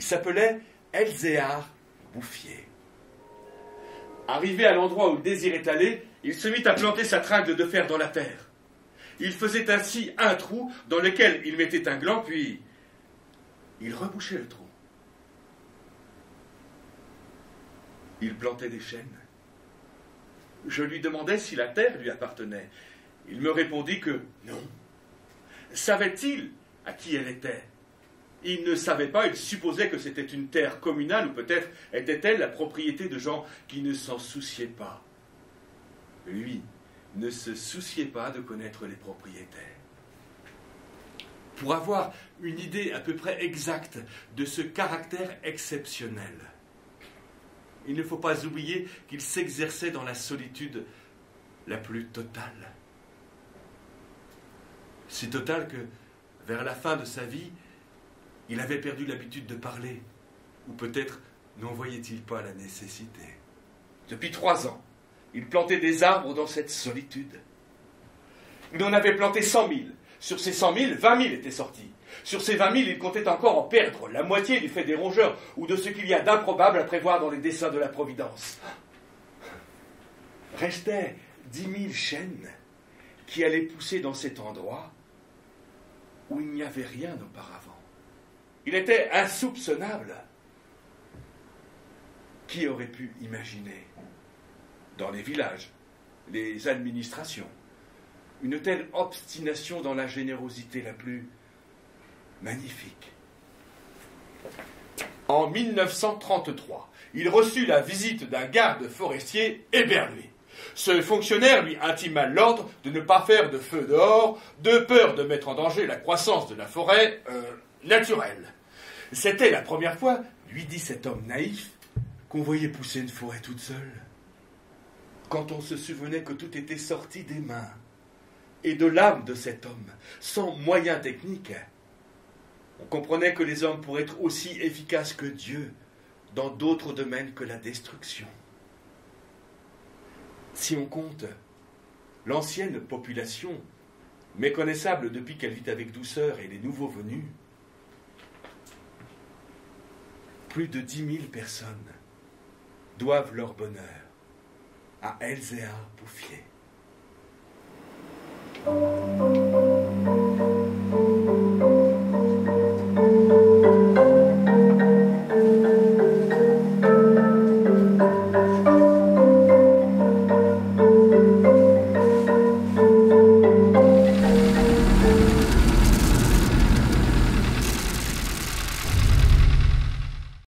Il s'appelait Elzéar Bouffier. Arrivé à l'endroit où le désir est allé, il se mit à planter sa tringle de fer dans la terre. Il faisait ainsi un trou dans lequel il mettait un gland, puis il rebouchait le trou. Il plantait des chênes. Je lui demandai si la terre lui appartenait. Il me répondit que non. Savait-il à qui elle était? Il ne savait pas, il supposait que c'était une terre communale, ou peut-être était-elle la propriété de gens qui ne s'en souciaient pas. Lui ne se souciait pas de connaître les propriétaires. Pour avoir une idée à peu près exacte de ce caractère exceptionnel, il ne faut pas oublier qu'il s'exerçait dans la solitude la plus totale. Si totale que, vers la fin de sa vie, il avait perdu l'habitude de parler, ou peut-être n'en voyait-il pas la nécessité. Depuis 3 ans, il plantait des arbres dans cette solitude. Il en avait planté 100 000. Sur ces 100 000, 20 000 étaient sortis. Sur ces 20 000, il comptait encore en perdre la moitié du fait des rongeurs, ou de ce qu'il y a d'improbable à prévoir dans les desseins de la Providence. Restaient 10 000 chênes qui allaient pousser dans cet endroit où il n'y avait rien auparavant. Il était insoupçonnable. Qui aurait pu imaginer, dans les villages, les administrations, une telle obstination dans la générosité la plus magnifique? En 1933, il reçut la visite d'un garde forestier éberlué. Ce fonctionnaire lui intima l'ordre de ne pas faire de feu dehors, de peur de mettre en danger la croissance de la forêt naturelle. C'était la première fois, lui dit cet homme naïf, qu'on voyait pousser une forêt toute seule. Quand on se souvenait que tout était sorti des mains et de l'âme de cet homme, sans moyens techniques, on comprenait que les hommes pourraient être aussi efficaces que Dieu dans d'autres domaines que la destruction. Si on compte l'ancienne population, méconnaissable depuis qu'elle vit avec douceur, et les nouveaux venus, plus de 10 000 personnes doivent leur bonheur à Elzéar Bouffier.